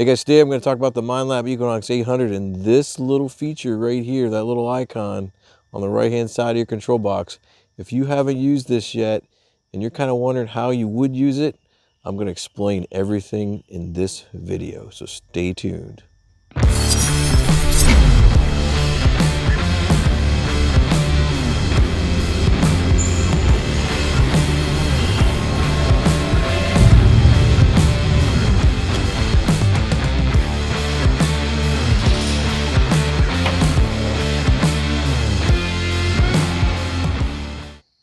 Hey guys, today I'm going to talk about the Minelab Equinox 800 and this little feature right here, that little icon on the right hand side of your control box. If you haven't used this yet and you're kind of wondering how you would use it, I'm going to explain everything in this video, so stay tuned.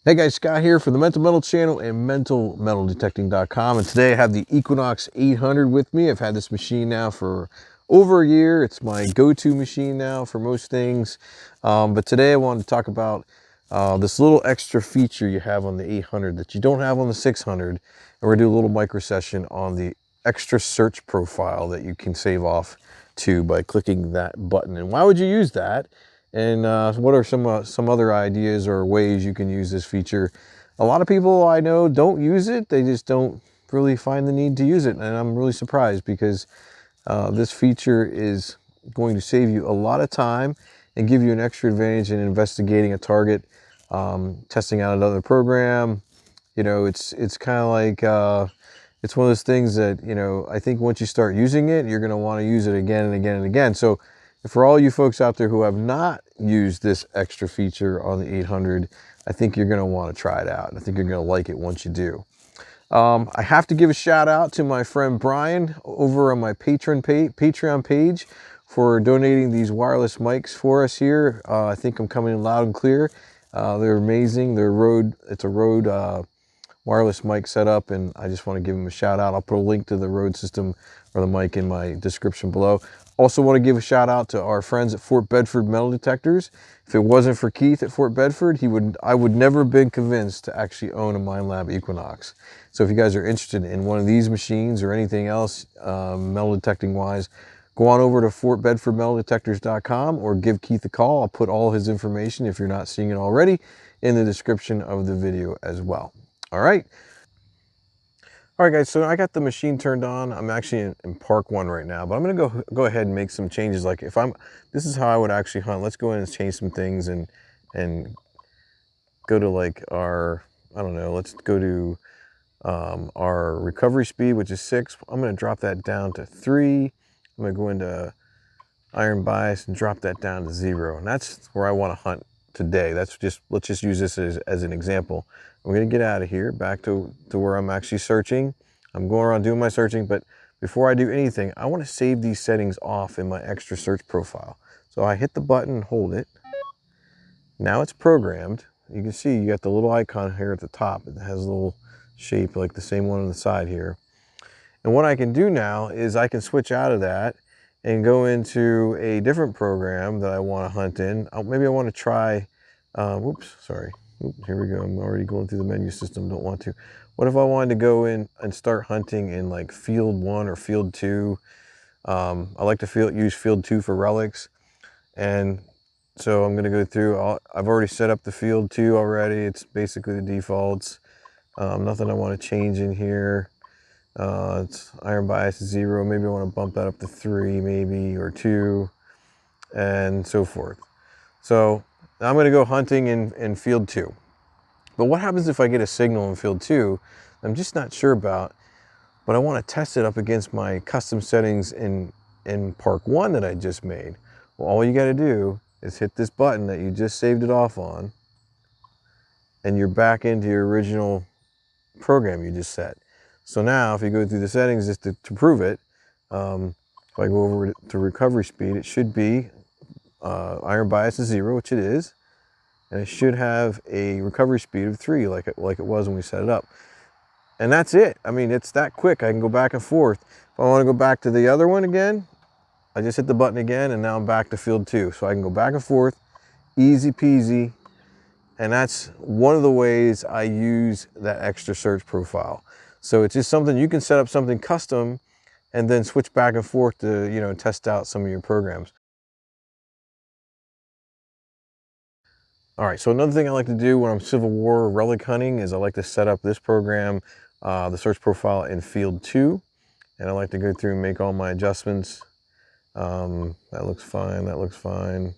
Hey guys, Scott here for the Mental Metal channel and mentalmetaldetecting.com, and today I have the Equinox 800 with me. I've had this machine now for over a year. It's my go-to machine now for most things, but today I wanted to talk about this little extra feature you have on the 800 that you don't have on the 600, and we're gonna do a little micro session on the extra search profile that you can save off to by clicking that button. And why would you use that? And what are some other ideas or ways you can use this feature? A lot of people I know don't use it. They just don't really find the need to use it. And I'm really surprised because this feature is going to save you a lot of time and give you an extra advantage in investigating a target, testing out another program. You know, it's kind of like, it's one of those things that, you know, I think once you start using it, you're going to want to use it again and again and again. So for all you folks out there who have not used this extra feature on the 800, I think you're going to want to try it out. I think you're going to like it once you do. I have to give a shout out to my friend Brian over on my Patreon page for donating these wireless mics for us here. I think I'm coming in loud and clear. They're amazing. It's a Rode wireless mic setup, and I just want to give him a shout out. I'll put a link to the Rode system or the mic in my description below. Also want to give a shout out to our friends at Fort Bedford Metal Detectors. If it wasn't for Keith at Fort Bedford, I would never have been convinced to actually own a Minelab Equinox. So if you guys are interested in one of these machines or anything else metal detecting wise, go on over to fortbedfordmetaldetectors.com or give Keith a call. I'll put all his information, if you're not seeing it already, in the description of the video as well. All right. All right, guys, so I got the machine turned on. I'm actually in Park 1 right now, but I'm gonna go ahead and make some changes. Like this is how I would actually hunt. Let's go in and change some things and go to like our, I don't know, let's go to our recovery speed, which is 6. I'm gonna drop that down to 3. I'm gonna go into iron bias and drop that down to 0. And that's where I wanna hunt today. Let's just use this as an example. I'm gonna get out of here, back to where I'm actually searching. I'm going around doing my searching, but before I do anything, I wanna save these settings off in my extra search profile. So I hit the button and hold it. Now it's programmed. You can see you got the little icon here at the top. It has a little shape like the same one on the side here. And what I can do now is I can switch out of that and go into a different program that I wanna hunt in. Maybe I wanna try, whoops, sorry. Here we go. I'm already going through the menu system. Don't want to. What if I wanted to go in and start hunting in like field 1 or field 2? I like to use field 2 for relics. And so I'm going to go through. I've already set up the field 2 already. It's basically the defaults. Nothing I want to change in here. It's iron bias is 0. Maybe I want to bump that up to 3 maybe, or 2, and so forth. So now I'm going to go hunting in field 2. But what happens if I get a signal in field 2 I'm just not sure about, but I want to test it up against my custom settings in Park 1 that I just made? Well, all you got to do is hit this button that you just saved it off on, and you're back into your original program you just set. So now if you go through the settings just to prove it, if I go over to recovery speed, it should be iron bias is 0, which it is, and it should have a recovery speed of 3 like it was when we set it up. And that's it. I mean, it's that quick. I can go back and forth. If I want to go back to the other one again, I just hit the button again, and now I'm back to field 2. So I can go back and forth, easy peasy. And that's one of the ways I use that extra search profile. So it's just something you can set up, something custom, and then switch back and forth to, you know, test out some of your programs. All right, so another thing I like to do when I'm Civil War relic hunting is I like to set up this program, the search profile in field 2. and I like to go through and make all my adjustments. That looks fine, that looks fine.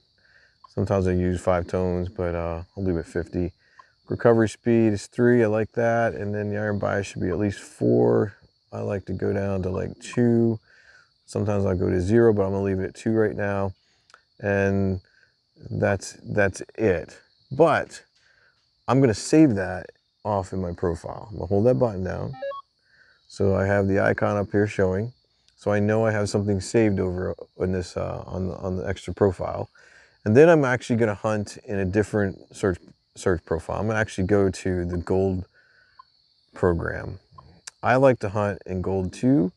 Sometimes I use 5 tones, but I'll leave it 50. Recovery speed is 3, I like that. And then the iron bias should be at least 4. I like to go down to like 2. Sometimes I'll go to 0, but I'm gonna leave it at 2 right now. And that's it. But I'm gonna save that off in my profile. I'm gonna hold that button down. So I have the icon up here showing. So I know I have something saved over in this on the extra profile. And then I'm actually gonna hunt in a different search profile. I'm gonna actually go to the gold program. I like to hunt in gold too.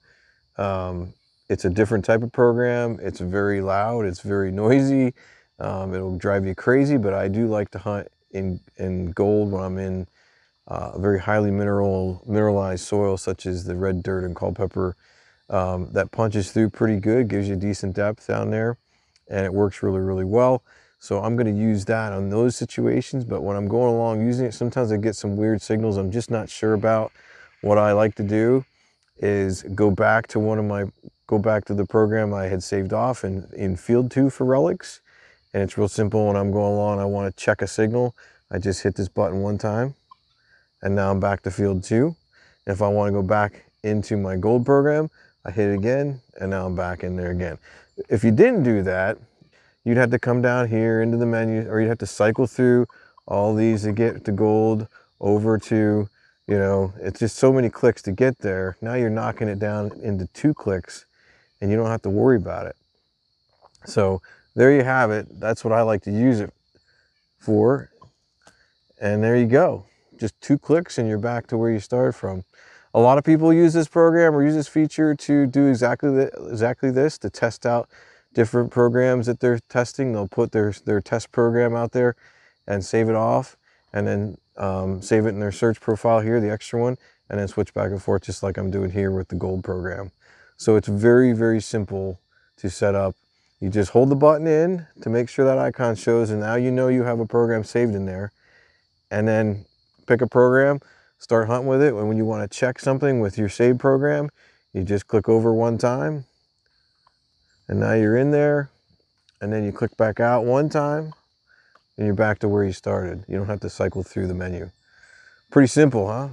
It's a different type of program. It's very loud, it's very noisy. It'll drive you crazy, but I do like to hunt in gold when I'm in very highly mineralized soil, such as the red dirt and Culpeper. That punches through pretty good, gives you decent depth down there, and it works really, really well. So I'm going to use that on those situations, but when I'm going along using it, sometimes I get some weird signals I'm just not sure about. What I like to do is go back to the program I had saved off in Field 2 for relics. And it's real simple. When I'm going along, I want to check a signal. I just hit this button one time, and now I'm back to Field 2. If I want to go back into my gold program, I hit it again, and now I'm back in there again. If you didn't do that, you'd have to come down here into the menu, or you'd have to cycle through all these to get to gold, over to, you know, it's just so many clicks to get there. Now you're knocking it down into 2 clicks, and you don't have to worry about it. So there you have it. That's what I like to use it for. And there you go. Just 2 clicks and you're back to where you started from. A lot of people use this program or use this feature to do exactly this, to test out different programs that they're testing. They'll put their test program out there and save it off, and then save it in their search profile here, the extra one, and then switch back and forth just like I'm doing here with the gold program. So it's very, very simple to set up. You just hold the button in to make sure that icon shows, and now you know you have a program saved in there. And then pick a program, start hunting with it. And when you want to check something with your saved program, you just click over one time, and now you're in there. And then you click back out one time, and you're back to where you started. You don't have to cycle through the menu. Pretty simple, huh?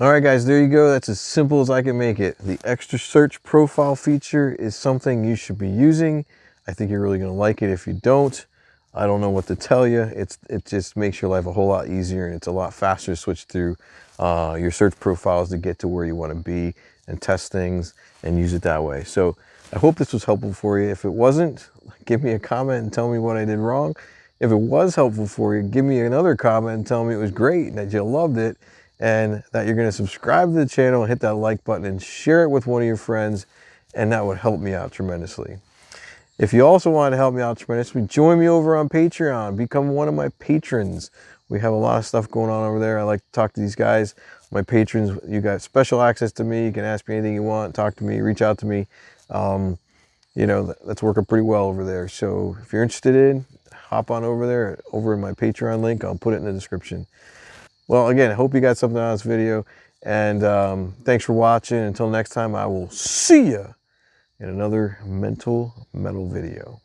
All right, guys, there you go. That's as simple as I can make it. The extra search profile feature is something you should be using. I think you're really going to like it. If you don't, I don't know what to tell you. It just makes your life a whole lot easier, and it's a lot faster to switch through your search profiles to get to where you want to be and test things and use it that way. So I hope this was helpful for you. If it wasn't, give me a comment and tell me what I did wrong. If it was helpful for you, give me another comment and tell me it was great and that you loved it, and that you're going to subscribe to the channel and hit that like button and share it with one of your friends, and that would help me out tremendously. If you also want to help me out tremendously, join me over on Patreon. Become one of my patrons. We have a lot of stuff going on over there. I like to talk to these guys, my patrons. You got special access to me. You can ask me anything you want, talk to me, reach out to me. You know, that's working pretty well over there. So if you're interested in, hop on over there, over in my Patreon link. I'll put it in the description. Well, again, I hope you got something out of this video, and thanks for watching. Until next time, I will see you in another mental metal video.